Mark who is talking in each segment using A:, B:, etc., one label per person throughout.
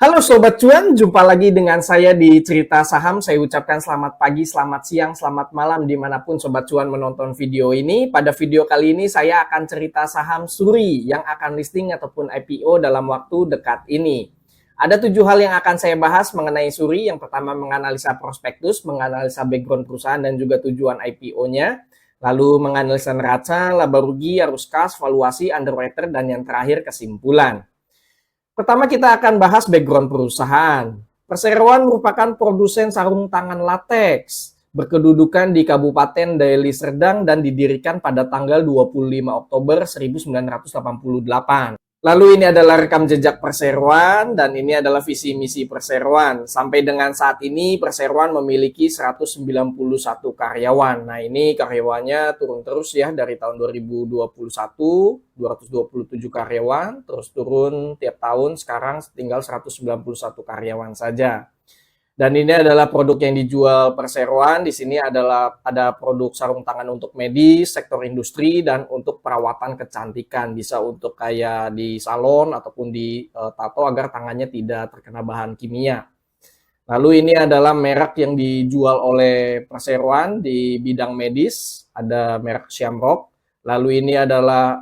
A: Halo Sobat Cuan, jumpa lagi dengan saya di Cerita Saham. Saya ucapkan selamat pagi, selamat siang, selamat malam dimanapun Sobat Cuan menonton video ini. Pada video kali ini saya akan cerita saham Suri yang akan listing ataupun IPO dalam waktu dekat ini. Ada 7 hal yang akan saya bahas mengenai Suri. Yang pertama menganalisa prospektus, menganalisa background perusahaan dan juga tujuan IPO-nya. Lalu menganalisa neraca, laba rugi, arus kas, valuasi, underwater, dan yang terakhir kesimpulan. Pertama kita akan bahas background perusahaan. Perseroan merupakan produsen sarung tangan latex, berkedudukan di Kabupaten Deli Serdang dan didirikan pada tanggal 25 Oktober 1988. Lalu ini adalah rekam jejak Perseroan dan ini adalah visi misi Perseroan. Sampai dengan saat ini Perseroan memiliki 191 karyawan. Nah, ini karyawannya turun terus ya dari tahun 2021, 227 karyawan, terus turun tiap tahun, sekarang tinggal 191 karyawan saja. Dan ini adalah produk yang dijual Perseroan. Di sini adalah ada produk sarung tangan untuk medis, sektor industri, dan untuk perawatan kecantikan. Bisa untuk kayak di salon ataupun di tato agar tangannya tidak terkena bahan kimia. Lalu ini adalah merek yang dijual oleh Perseroan di bidang medis. Ada merek Shamrock. Lalu ini adalah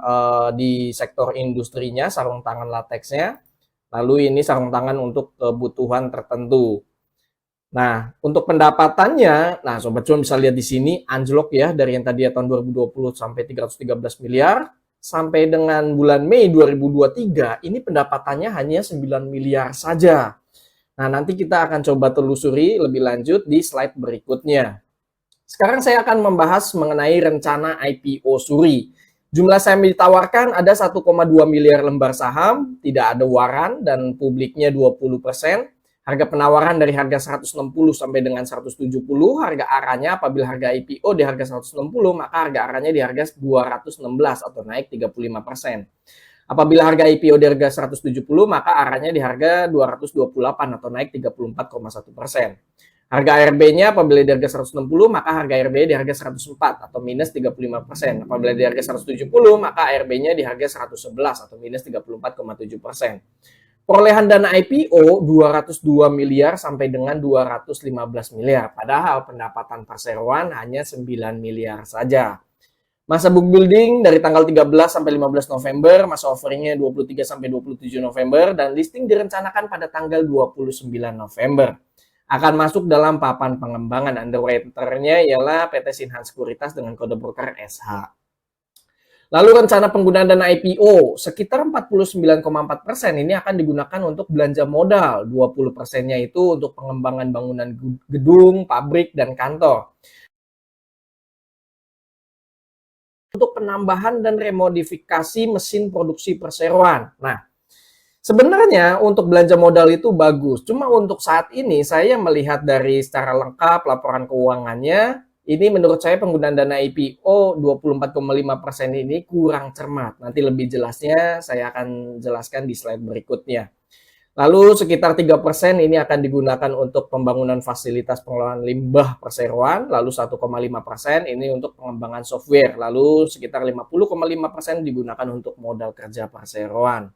A: di sektor industrinya, sarung tangan latexnya. Lalu ini sarung tangan untuk kebutuhan tertentu. Nah, untuk pendapatannya, nah Sobat Cuan bisa lihat di sini anjlok ya dari yang tadi tahun 2020 sampai 313 miliar sampai dengan bulan Mei 2023 ini pendapatannya hanya 9 miliar saja. Nah, nanti kita akan coba telusuri lebih lanjut di slide berikutnya. Sekarang saya akan membahas mengenai rencana IPO Suri. Jumlah saham yang ditawarkan ada 1,2 miliar lembar saham, tidak ada waran dan publiknya 20%. Harga penawaran dari harga 160 sampai dengan 170, harga arahnya apabila harga IPO di harga 160, maka harga arahnya di harga 216 atau naik 35%. Apabila harga IPO di harga 170, maka arahnya di harga 228 atau naik 34,1%. Harga ARB-nya apabila di harga 160, maka harga ARB di harga 104 atau minus 35%. Apabila di harga 170, maka ARB-nya di harga 111 atau minus 34,7%. Perolehan dana IPO 202 miliar sampai dengan 215 miliar. Padahal pendapatan Perseroan hanya 9 miliar saja. Masa book building dari tanggal 13 sampai 15 November, masa offeringnya 23 sampai 27 November, dan listing direncanakan pada tanggal 29 November. Akan masuk dalam papan pengembangan. Underwriter-nya ialah PT Sinhan Sekuritas dengan kode broker SH. Lalu rencana penggunaan dana IPO sekitar 49,4% ini akan digunakan untuk belanja modal, 20%-nya itu untuk pengembangan bangunan gedung, pabrik, dan kantor. Untuk penambahan dan remodifikasi mesin produksi Perseroan. Nah, sebenarnya untuk belanja modal itu bagus, cuma untuk saat ini saya melihat dari secara lengkap laporan keuangannya, ini menurut saya penggunaan dana IPO 24,5% ini kurang cermat. Nanti lebih jelasnya saya akan jelaskan di slide berikutnya. Lalu sekitar 3% ini akan digunakan untuk pembangunan fasilitas pengelolaan limbah Perseroan. Lalu 1,5% ini untuk pengembangan software. Lalu sekitar 50,5% digunakan untuk modal kerja Perseroan.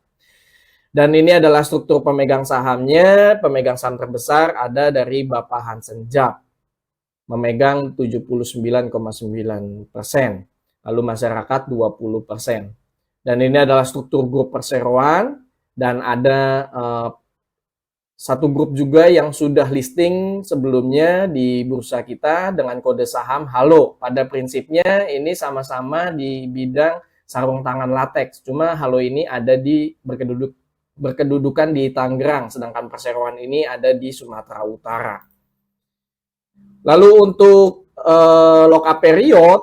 A: Dan ini adalah struktur pemegang sahamnya. Pemegang saham terbesar ada dari Bapak Hansen Jap, memegang 79,9%, lalu masyarakat 20%. Dan ini adalah struktur grup Perseroan, dan ada satu grup juga yang sudah listing sebelumnya di bursa kita dengan kode saham Halo. Pada prinsipnya ini sama-sama di bidang sarung tangan latex, cuma Halo ini ada di berkedudukan di Tangerang, sedangkan Perseroan ini ada di Sumatera Utara. Lalu untuk lock-up period,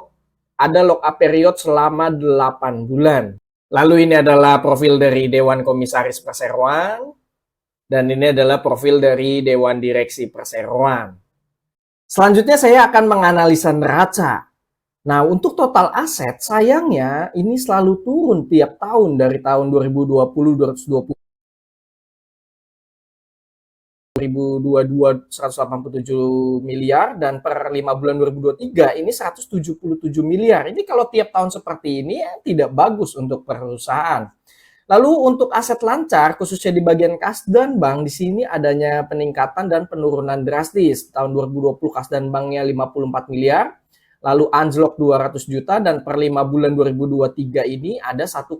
A: ada lock-up period selama 8 bulan. Lalu ini adalah profil dari Dewan Komisaris Perseroan, dan ini adalah profil dari Dewan Direksi Perseroan. Selanjutnya saya akan menganalisa neraca. Nah, untuk total aset, sayangnya ini selalu turun tiap tahun dari tahun 2020, 220, 2022 187 miliar dan per 5 bulan 2023 ini 177 miliar. Ini kalau tiap tahun seperti ini ya tidak bagus untuk perusahaan. Lalu untuk aset lancar, khususnya di bagian kas dan bank, di sini adanya peningkatan dan penurunan drastis. Tahun 2020 kas dan banknya 54 miliar, lalu anjlok 200 juta, dan per 5 bulan 2023 ini ada 1,7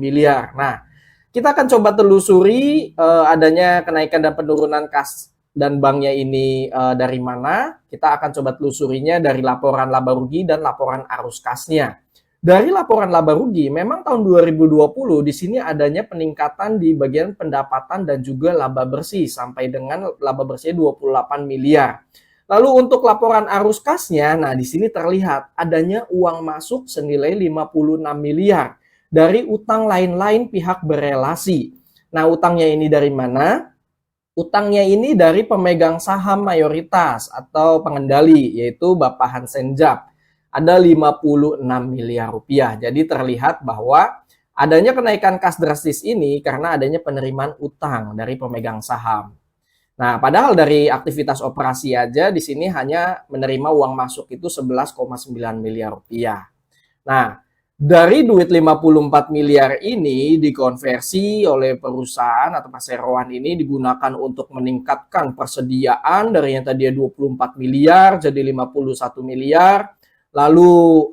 A: miliar. Nah, kita akan coba telusuri adanya kenaikan dan penurunan kas dan banknya ini dari mana. Kita akan coba telusurinya dari laporan laba rugi dan laporan arus kasnya. Dari laporan laba rugi, memang tahun 2020 di sini adanya peningkatan di bagian pendapatan dan juga laba bersih sampai dengan laba bersih 28 miliar. Lalu untuk laporan arus kasnya, nah di sini terlihat adanya uang masuk senilai 56 miliar dari utang lain-lain pihak berelasi. Nah, utangnya ini dari mana? Utangnya ini dari pemegang saham mayoritas atau pengendali, yaitu Bapak Hansen Jab. Ada 56 miliar rupiah. Jadi terlihat bahwa adanya kenaikan kas drastis ini karena adanya penerimaan utang dari pemegang saham. Nah, padahal dari aktivitas operasi aja di sini hanya menerima uang masuk itu 11,9 miliar rupiah. Nah, dari duit 54 miliar ini dikonversi oleh perusahaan atau perseroan ini digunakan untuk meningkatkan persediaan dari yang tadi 24 miliar jadi 51 miliar. Lalu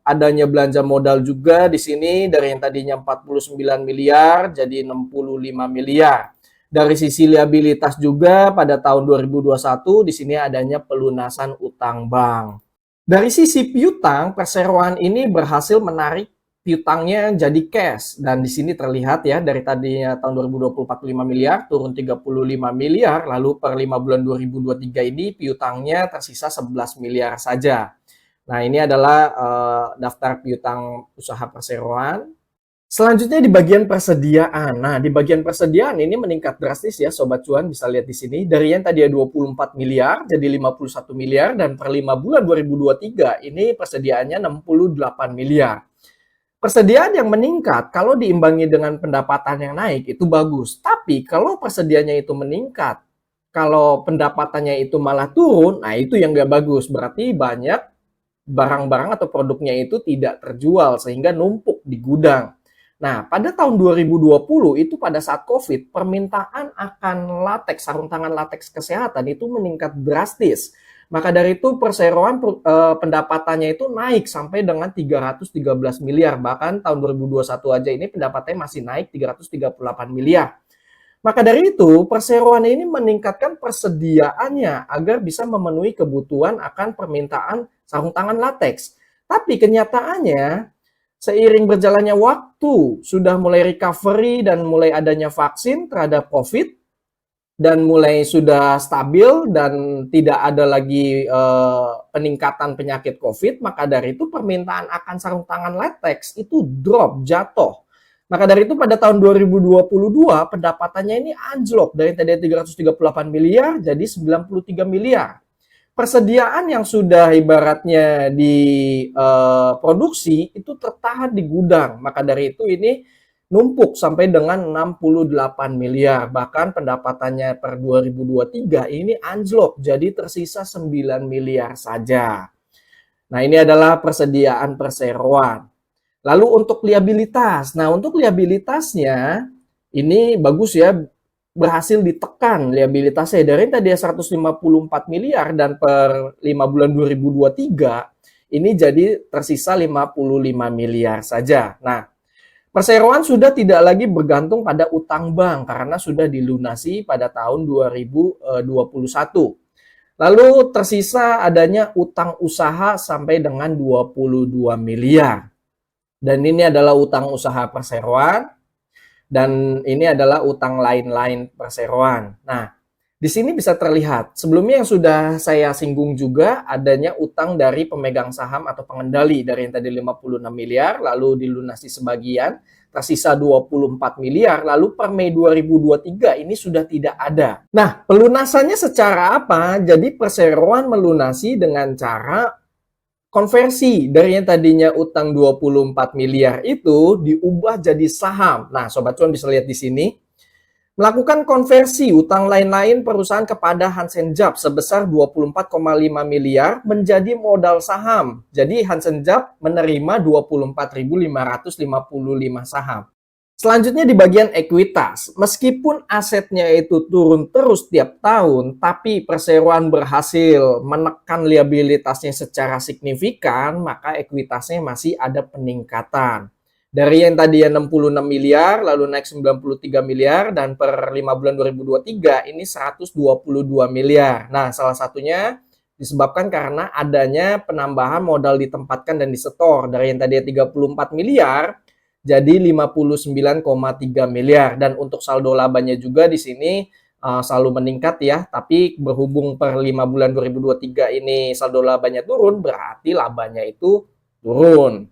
A: adanya belanja modal juga di sini dari yang tadinya 49 miliar jadi 65 miliar. Dari sisi liabilitas juga pada tahun 2021 di sini adanya pelunasan utang bank. Dari sisi piutang, perseroan ini berhasil menarik piutangnya jadi cash. Dan di sini terlihat ya, dari tadinya tahun 2020 45 miliar, turun 35 miliar, lalu per 5 bulan 2023 ini piutangnya tersisa 11 miliar saja. Nah, ini adalah daftar piutang usaha perseroan. Selanjutnya di bagian persediaan. Nah, di bagian persediaan ini meningkat drastis ya Sobat Cuan, bisa lihat di sini. Dari yang tadi 24 miliar jadi 51 miliar dan per 5 bulan 2023 ini persediaannya 68 miliar. Persediaan yang meningkat kalau diimbangi dengan pendapatan yang naik itu bagus. Tapi kalau persediaannya itu meningkat, kalau pendapatannya itu malah turun, nah itu yang nggak bagus. Berarti banyak barang-barang atau produknya itu tidak terjual sehingga numpuk di gudang. Nah, pada tahun 2020 itu pada saat COVID, permintaan akan latex, sarung tangan latex kesehatan itu meningkat drastis. Maka dari itu perseroan pendapatannya itu naik sampai dengan 313 miliar. Bahkan tahun 2021 aja ini pendapatannya masih naik 338 miliar. Maka dari itu perseroan ini meningkatkan persediaannya agar bisa memenuhi kebutuhan akan permintaan sarung tangan latex. Tapi kenyataannya seiring berjalannya waktu, sudah mulai recovery dan mulai adanya vaksin terhadap COVID, dan mulai sudah stabil dan tidak ada lagi peningkatan penyakit COVID, maka dari itu permintaan akan sarung tangan latex itu drop, jatuh. Maka dari itu pada tahun 2022 pendapatannya ini anjlok dari tadi 338 miliar jadi 93 miliar. Persediaan yang sudah ibaratnya diproduksi itu tertahan di gudang. Maka dari itu ini numpuk sampai dengan 68 miliar. Bahkan pendapatannya per 2023 ini anjlok jadi tersisa 9 miliar saja. Nah, ini adalah persediaan perseroan. Lalu untuk liabilitas. Nah, untuk liabilitasnya ini bagus ya, berhasil ditekan liabilitasnya dari tadi 154 miliar dan per 5 bulan 2023 ini jadi tersisa 55 miliar saja. Nah, perseroan sudah tidak lagi bergantung pada utang bank karena sudah dilunasi pada tahun 2021. Lalu tersisa adanya utang usaha sampai dengan 22 miliar. Dan ini adalah utang usaha perseroan. Dan ini adalah utang lain-lain perseroan. Nah, di sini bisa terlihat, sebelumnya yang sudah saya singgung juga adanya utang dari pemegang saham atau pengendali dari yang tadi 56 miliar, lalu dilunasi sebagian, tersisa 24 miliar, lalu per Mei 2023 ini sudah tidak ada. Nah, pelunasannya secara apa? Jadi perseroan melunasi dengan cara konversi dari yang tadinya utang 24 miliar itu diubah jadi saham. Nah, Sobat Cuan bisa lihat di sini. Melakukan konversi utang lain-lain perusahaan kepada Hansen Jab sebesar 24,5 miliar menjadi modal saham. Jadi Hansen Jab menerima 24.555 saham. Selanjutnya di bagian ekuitas, meskipun asetnya itu turun terus tiap tahun, tapi perseroan berhasil menekan liabilitasnya secara signifikan, maka ekuitasnya masih ada peningkatan. Dari yang tadinya 66 miliar, lalu naik 93 miliar, dan per 5 bulan 2023 ini 122 miliar. Nah, salah satunya disebabkan karena adanya penambahan modal ditempatkan dan disetor. Dari yang tadinya 34 miliar, jadi 59,3 miliar. Dan untuk saldo labanya juga di sini selalu meningkat ya, tapi berhubung per 5 bulan 2023 ini saldo labanya turun, berarti labanya itu turun.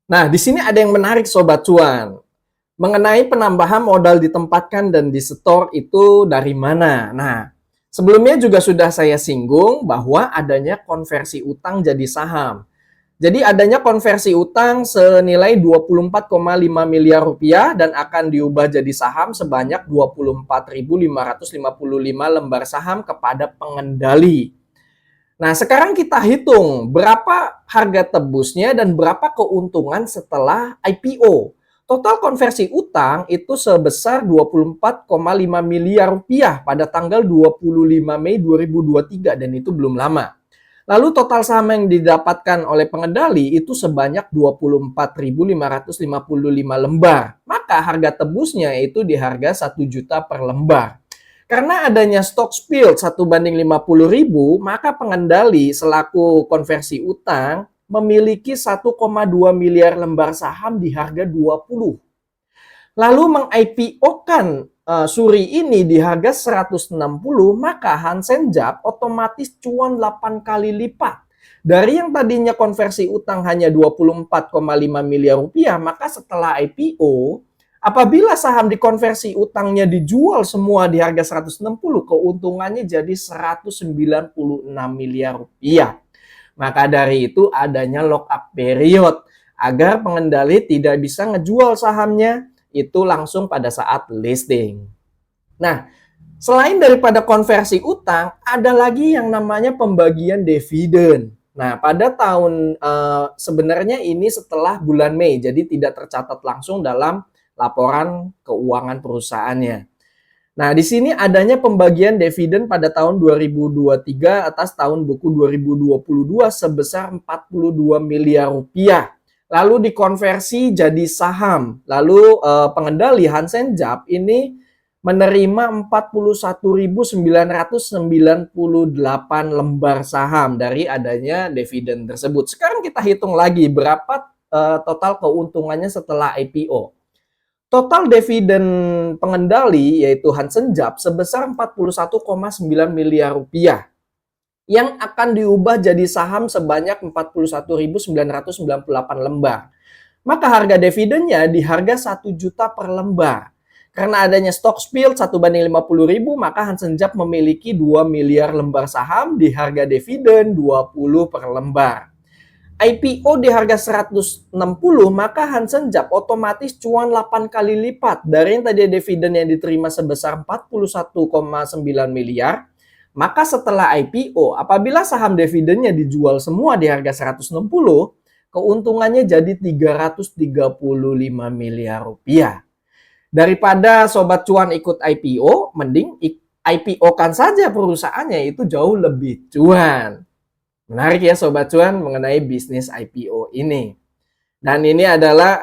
A: Nah, di sini ada yang menarik Sobat Cuan. Mengenai penambahan modal ditempatkan dan disetor itu dari mana? Nah, sebelumnya juga sudah saya singgung bahwa adanya konversi utang jadi saham. Jadi adanya konversi utang senilai 24,5 miliar rupiah dan akan diubah jadi saham sebanyak 24.555 lembar saham kepada pengendali. Nah, sekarang kita hitung berapa harga tebusnya dan berapa keuntungan setelah IPO. Total konversi utang itu sebesar 24,5 miliar rupiah pada tanggal 25 Mei 2023 dan itu belum lama. Lalu total saham yang didapatkan oleh pengendali itu sebanyak 24.555 lembar. Maka harga tebusnya itu di harga 1 juta per lembar. Karena adanya stock split 1:50.000, maka pengendali selaku konversi utang memiliki 1,2 miliar lembar saham di harga 20. Lalu meng-IPO-kan Suri ini di harga 160, maka Hansen Jab otomatis cuan 8 kali lipat. Dari yang tadinya konversi utang hanya 24,5 miliar rupiah, maka setelah IPO, apabila saham dikonversi utangnya dijual semua di harga 160, keuntungannya jadi 196 miliar rupiah. Maka dari itu adanya lock up period agar pengendali tidak bisa ngejual sahamnya itu langsung pada saat listing. Nah, selain daripada konversi utang, ada lagi yang namanya pembagian dividen. Nah, pada tahun sebenarnya ini setelah bulan Mei, jadi tidak tercatat langsung dalam laporan keuangan perusahaannya. Nah, di sini adanya pembagian dividen pada tahun 2023 atas tahun buku 2022 sebesar 42 miliar rupiah. Lalu dikonversi jadi saham. Lalu pengendali Hansen Jab ini menerima 41.998 lembar saham dari adanya dividen tersebut. Sekarang kita hitung lagi berapa total keuntungannya setelah IPO. Total dividen pengendali yaitu Hansen Jab sebesar 41,9 miliar rupiah yang akan diubah jadi saham sebanyak 41.998 lembar. Maka harga dividennya di harga 1 juta per lembar. Karena adanya stock split 1:50.000, maka Hansen Jab memiliki 2 miliar lembar saham di harga dividen 20 per lembar. IPO di harga 160, maka Hansen Jab otomatis cuan 8 kali lipat dari yang tadi dividen yang diterima sebesar 41,9 miliar. Maka setelah IPO, apabila saham dividennya dijual semua di harga 160, keuntungannya jadi 335 miliar rupiah. Daripada Sobat Cuan ikut IPO, mending IPO-kan saja perusahaannya, itu jauh lebih cuan. Menarik ya Sobat Cuan mengenai bisnis IPO ini. Dan ini adalah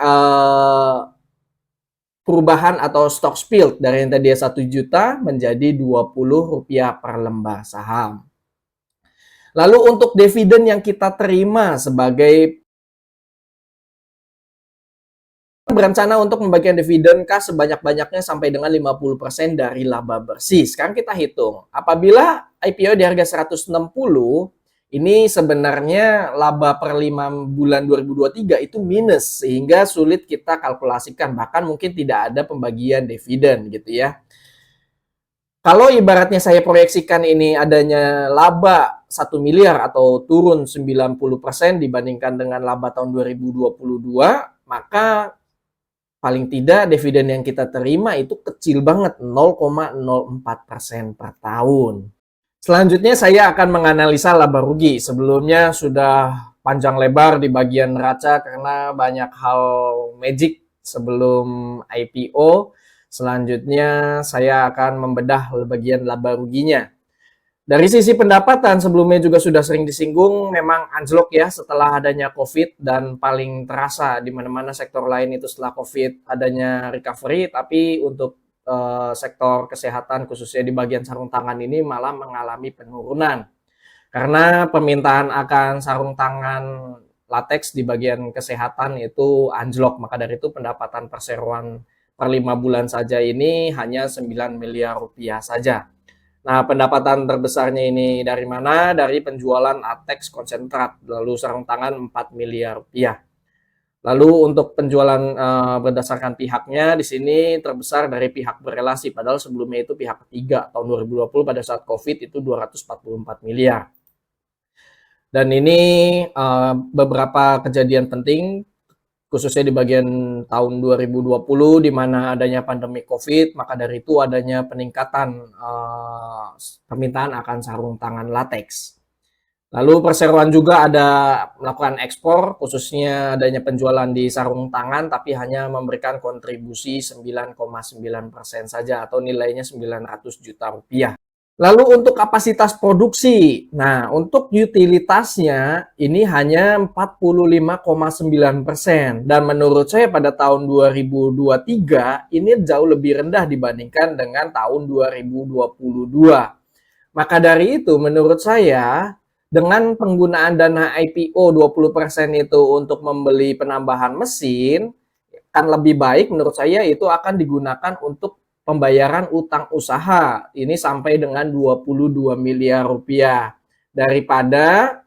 A: perubahan atau stock split dari yang tadi 1 juta menjadi 20 rupiah per lembar saham. Lalu untuk dividen yang kita terima sebagai berencana untuk membagikan dividen kah sebanyak-banyaknya sampai dengan 50% dari laba bersih. Sekarang kita hitung. Apabila IPO di harga 160, ini sebenarnya laba per 5 bulan 2023 itu minus, sehingga sulit kita kalkulasikan. Bahkan mungkin tidak ada pembagian dividen gitu ya. Kalau ibaratnya saya proyeksikan ini adanya laba 1 miliar atau turun 90% dibandingkan dengan laba tahun 2022, maka paling tidak dividen yang kita terima itu kecil banget, 0,04% per tahun. Selanjutnya saya akan menganalisa laba rugi. Sebelumnya sudah panjang lebar di bagian neraca karena banyak hal magic sebelum IPO. Selanjutnya saya akan membedah bagian laba ruginya. Dari sisi pendapatan sebelumnya juga sudah sering disinggung, memang anjlok ya setelah adanya COVID, dan paling terasa di mana-mana sektor lain itu setelah COVID adanya recovery, tapi untuk sektor kesehatan khususnya di bagian sarung tangan ini malah mengalami penurunan. Karena permintaan akan sarung tangan latex di bagian kesehatan itu anjlok, maka dari itu pendapatan perseroan per 5 bulan saja ini hanya 9 miliar rupiah saja. Nah, pendapatan terbesarnya ini dari mana? Dari penjualan latex konsentrat, lalu sarung tangan 4 miliar rupiah. Lalu untuk penjualan berdasarkan pihaknya di sini terbesar dari pihak berelasi, padahal sebelumnya itu pihak ketiga tahun 2020 pada saat COVID itu 244 miliar. Dan ini beberapa kejadian penting khususnya di bagian tahun 2020 di mana adanya pandemi COVID, maka dari itu adanya peningkatan permintaan akan sarung tangan latex. Lalu perseroan juga ada melakukan ekspor, khususnya adanya penjualan di sarung tangan, tapi hanya memberikan kontribusi 9,9% saja atau nilainya 900 juta rupiah. Lalu untuk kapasitas produksi, nah untuk utilitasnya ini hanya 45,9%, dan menurut saya pada tahun 2023 ini jauh lebih rendah dibandingkan dengan tahun 2022. Maka dari itu menurut saya dengan penggunaan dana IPO 20% itu untuk membeli penambahan mesin, kan lebih baik menurut saya itu akan digunakan untuk pembayaran utang usaha ini sampai dengan 22 miliar rupiah daripada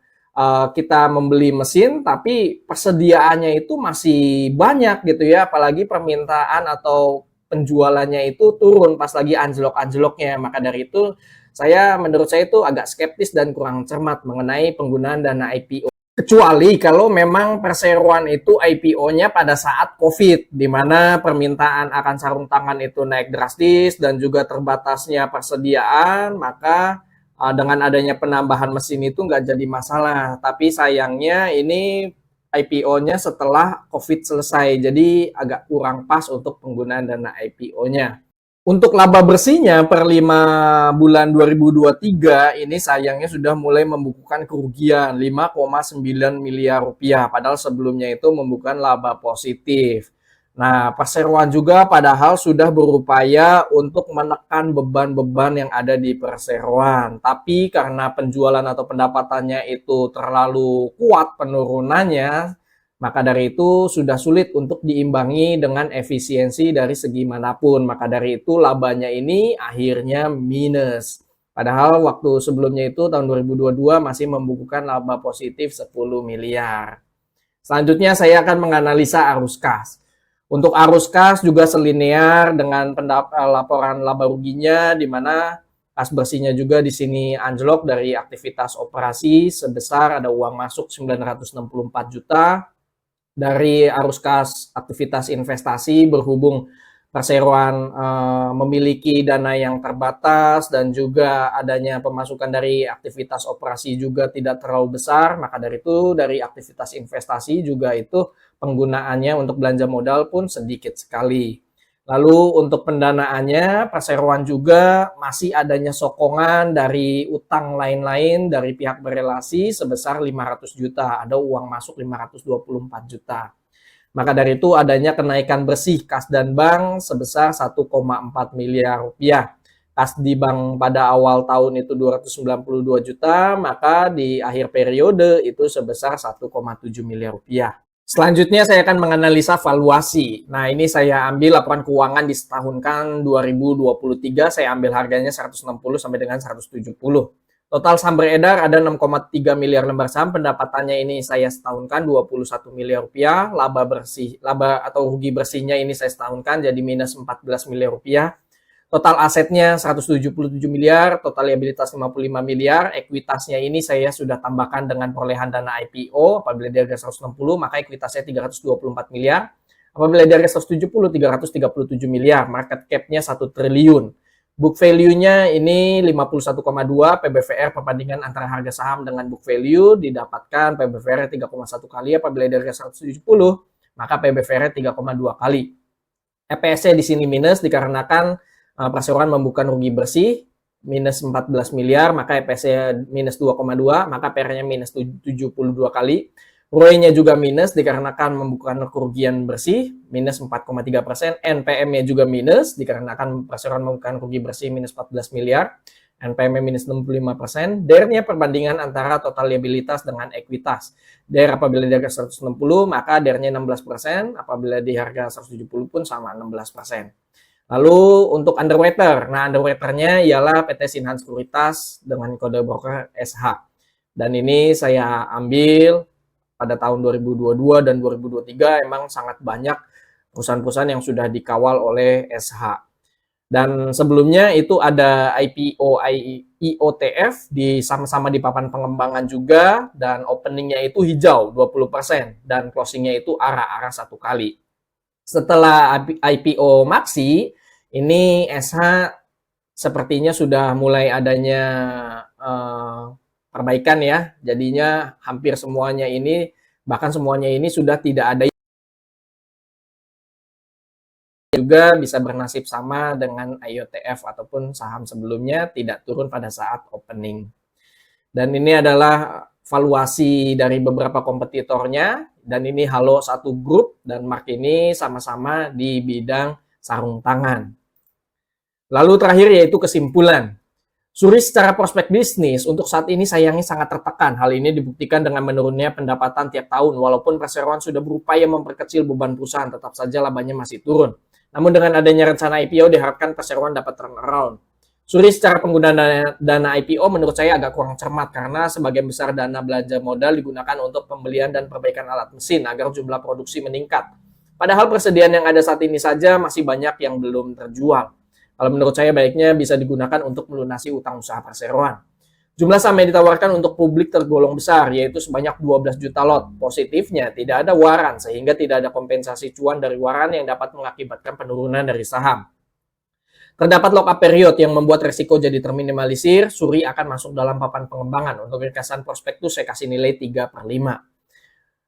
A: kita membeli mesin tapi persediaannya itu masih banyak gitu ya, apalagi permintaan atau penjualannya itu turun pas lagi anjlok-anjloknya. Maka dari itu menurut saya itu agak skeptis dan kurang cermat mengenai penggunaan dana IPO. Kecuali kalau memang perseroan itu IPO-nya pada saat COVID, di mana permintaan akan sarung tangan itu naik drastis dan juga terbatasnya persediaan, maka dengan adanya penambahan mesin itu nggak jadi masalah. Tapi sayangnya ini IPO-nya setelah COVID selesai, jadi agak kurang pas untuk penggunaan dana IPO-nya. Untuk laba bersihnya per 5 bulan 2023 ini sayangnya sudah mulai membukukan kerugian 5,9 miliar rupiah, padahal sebelumnya itu membukukan laba positif. Nah, perseroan juga padahal sudah berupaya untuk menekan beban-beban yang ada di perseroan, tapi karena penjualan atau pendapatannya itu terlalu kuat penurunannya, maka dari itu sudah sulit untuk diimbangi dengan efisiensi dari segi manapun. Maka dari itu labanya ini akhirnya minus. Padahal waktu sebelumnya itu tahun 2022 masih membukukan laba positif 10 miliar. Selanjutnya saya akan menganalisa arus kas. Untuk arus kas juga selinear dengan laporan laba ruginya, di mana kas bersihnya juga di sini anjlok dari aktivitas operasi sebesar ada uang masuk 964 juta. Dari arus kas aktivitas investasi berhubung perseroan memiliki dana yang terbatas dan juga adanya pemasukan dari aktivitas operasi juga tidak terlalu besar, maka dari itu dari aktivitas investasi juga itu penggunaannya untuk belanja modal pun sedikit sekali. Lalu untuk pendanaannya, perseroan juga masih adanya sokongan dari utang lain-lain dari pihak berelasi sebesar 500 juta. Ada uang masuk 524 juta. Maka dari itu adanya kenaikan bersih kas dan bank sebesar 1,4 miliar rupiah. Kas di bank pada awal tahun itu 292 juta, maka di akhir periode itu sebesar 1,7 miliar rupiah. Selanjutnya saya akan menganalisa valuasi. Nah, ini saya ambil laporan keuangan di setahunkan 2023, saya ambil harganya 160 sampai dengan 170. Total saham beredar ada 6,3 miliar lembar saham, pendapatannya ini saya setahunkan 21 miliar rupiah, laba atau rugi bersihnya ini saya setahunkan jadi minus 14 miliar rupiah. Total asetnya 177 miliar, total liabilitas 55 miliar, ekuitasnya ini saya sudah tambahkan dengan perolehan dana IPO, apabila di harga 160 maka ekuitasnya 324 miliar, apabila di harga 170 337 miliar, market cap-nya 1 triliun. Book value-nya ini 51,2, PBVR perbandingan antara harga saham dengan book value didapatkan PBVR 3,1 kali apabila di harga 170, maka PBVR 3,2 kali. EPS-nya di sini minus dikarenakan perseroan membukukan rugi bersih minus 14 miliar, maka EPS-nya minus 2,2, maka PR-nya minus 72 kali. ROE-nya juga minus dikarenakan membukukan kerugian bersih minus 4,3%, NPM-nya juga minus dikarenakan perseroan membukukan rugi bersih minus 14 miliar. NPM-nya minus 65%, DER-nya perbandingan antara total liabilitas dengan ekuitas. DER apabila di harga 160, maka DER-nya 16%, apabila di harga 170 pun sama 16%. Lalu untuk underwriter, nah underwriter-nya ialah PT Sinhan Sekuritas dengan kode broker SH. Dan ini saya ambil pada tahun 2022 dan 2023 emang sangat banyak perusahaan-perusahaan yang sudah dikawal oleh SH. Dan sebelumnya itu ada IPO IOTF di sama-sama di papan pengembangan juga, dan openingnya itu hijau 20% dan closingnya itu arah-arah 1 kali. Setelah IPO Maxi, ini SH sepertinya sudah mulai adanya perbaikan ya. Jadinya hampir semuanya ini, bahkan semuanya ini sudah tidak ada, juga bisa bernasib sama dengan IOTF ataupun saham sebelumnya tidak turun pada saat opening. Dan ini adalah valuasi dari beberapa kompetitornya, dan ini Halo Satu Group dan Mark ini sama-sama di bidang sarung tangan. Lalu terakhir yaitu kesimpulan. Suri secara prospek bisnis untuk saat ini sayangnya sangat tertekan. Hal ini dibuktikan dengan menurunnya pendapatan tiap tahun. Walaupun perseroan sudah berupaya memperkecil beban perusahaan, tetap saja labanya masih turun. Namun dengan adanya rencana IPO diharapkan perseroan dapat turnaround. Suri secara penggunaan dana IPO menurut saya agak kurang cermat karena sebagian besar dana belanja modal digunakan untuk pembelian dan perbaikan alat mesin agar jumlah produksi meningkat. Padahal persediaan yang ada saat ini saja masih banyak yang belum terjual. Kalau menurut saya baiknya bisa digunakan untuk melunasi utang usaha perseroan. Jumlah saham yang ditawarkan untuk publik tergolong besar, yaitu sebanyak 12 juta lot. Positifnya, tidak ada waran, sehingga tidak ada kompensasi cuan dari waran yang dapat mengakibatkan penurunan dari saham. Terdapat lock-up period yang membuat resiko jadi terminimalisir. Suri akan masuk dalam papan pengembangan. Untuk ringkasan prospektus, saya kasih nilai 3/5.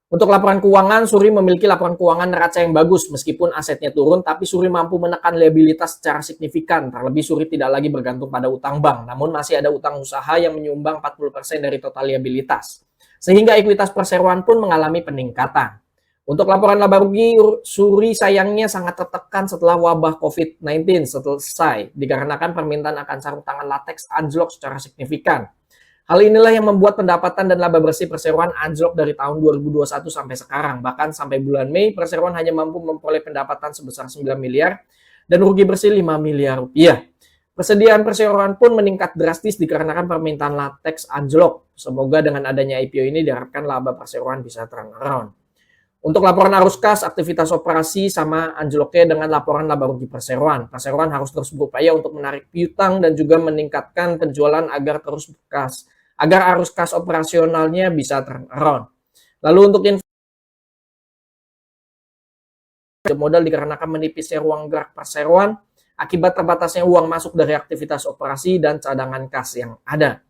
A: Untuk laporan keuangan, Suri memiliki laporan keuangan neraca yang bagus. Meskipun asetnya turun, tapi Suri mampu menekan liabilitas secara signifikan. Terlebih Suri tidak lagi bergantung pada utang bank, namun masih ada utang usaha yang menyumbang 40% dari total liabilitas. Sehingga ekuitas perseroan pun mengalami peningkatan. Untuk laporan laba rugi, Suri sayangnya sangat tertekan setelah wabah COVID-19 selesai, dikarenakan permintaan akan sarung tangan latex anjlok secara signifikan. Hal inilah yang membuat pendapatan dan laba bersih perseroan anjlok dari tahun 2021 sampai sekarang. Bahkan sampai bulan Mei, perseroan hanya mampu memperoleh pendapatan sebesar 9 miliar dan rugi bersih 5 miliar rupiah. Persediaan perseroan pun meningkat drastis dikarenakan permintaan latex anjlok. Semoga dengan adanya IPO ini diharapkan laba perseroan bisa turnaround. Untuk laporan arus kas, aktivitas operasi sama anjloknya dengan laporan laba rugi perseroan. Perseroan harus terus berupaya untuk menarik piutang dan juga meningkatkan penjualan agar arus kas operasionalnya bisa turnaround. Lalu untuk modal dikarenakan menipisnya ruang gerak perseroan akibat terbatasnya uang masuk dari aktivitas operasi dan cadangan kas yang ada.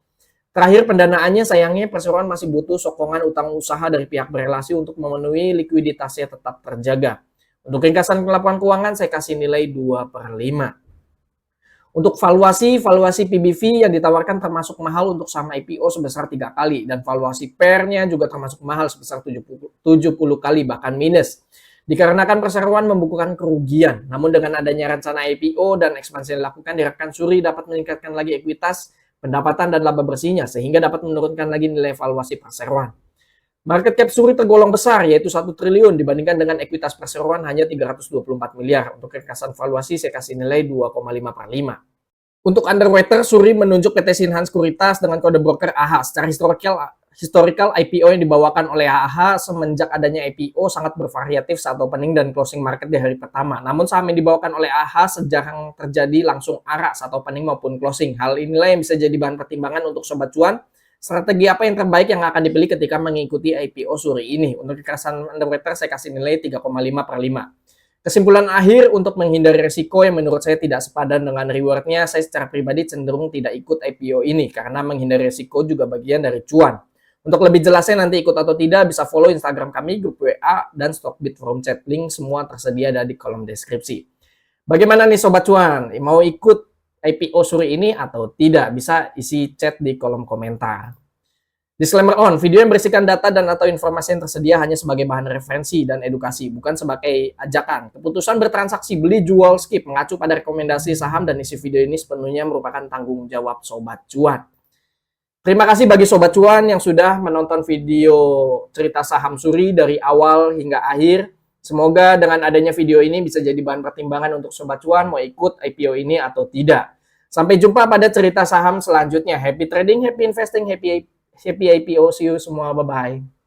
A: Terakhir, pendanaannya sayangnya perseroan masih butuh sokongan utang usaha dari pihak berelasi untuk memenuhi likuiditasnya tetap terjaga. Untuk ringkasan laporan keuangan saya kasih nilai 2/5. Untuk valuasi PBV yang ditawarkan termasuk mahal untuk saham IPO sebesar 3 kali, dan valuasi PER-nya juga termasuk mahal sebesar 70 kali bahkan minus. Dikarenakan perseroan membukukan kerugian, namun dengan adanya rencana IPO dan ekspansi yang dilakukan diharapkan Suri dapat meningkatkan lagi ekuitas, pendapatan dan laba bersihnya sehingga dapat menurunkan lagi nilai valuasi perseroan. Market cap Suri tergolong besar yaitu 1 triliun dibandingkan dengan ekuitas perseroan hanya 324 miliar. Untuk ringkasan valuasi saya kasih nilai 2,5/5. Untuk underwriter, Suri menunjuk PT Sinhan Sekuritas dengan kode broker AH. Secara historical IPO yang dibawakan oleh AH semenjak adanya IPO sangat bervariatif saat opening dan closing market di hari pertama. Namun saham yang dibawakan oleh AH sejarang terjadi langsung arah saat opening maupun closing. Hal inilah yang bisa jadi bahan pertimbangan untuk sobat cuan. Strategi apa yang terbaik yang akan dipilih ketika mengikuti IPO Suri ini? Untuk ringkasan underwriter saya kasih nilai 3,5/5. Kesimpulan akhir, untuk menghindari risiko yang menurut saya tidak sepadan dengan rewardnya, saya secara pribadi cenderung tidak ikut IPO ini karena menghindari risiko juga bagian dari cuan. Untuk lebih jelasnya nanti ikut atau tidak bisa follow Instagram kami, grup WA, dan Stockbit Forum Chat. Link semua tersedia ada di kolom deskripsi. Bagaimana nih Sobat Cuan? Mau ikut IPO Suri ini atau tidak? Bisa isi chat di kolom komentar. Disclaimer on, video yang berisikan data dan atau informasi yang tersedia hanya sebagai bahan referensi dan edukasi, bukan sebagai ajakan. Keputusan bertransaksi, beli, jual, skip, mengacu pada rekomendasi saham dan isi video ini sepenuhnya merupakan tanggung jawab Sobat Cuan. Terima kasih bagi Sobat Cuan yang sudah menonton video cerita saham Suri dari awal hingga akhir. Semoga dengan adanya video ini bisa jadi bahan pertimbangan untuk Sobat Cuan mau ikut IPO ini atau tidak. Sampai jumpa pada cerita saham selanjutnya. Happy trading, happy investing, happy IPO. See you semua. Bye-bye.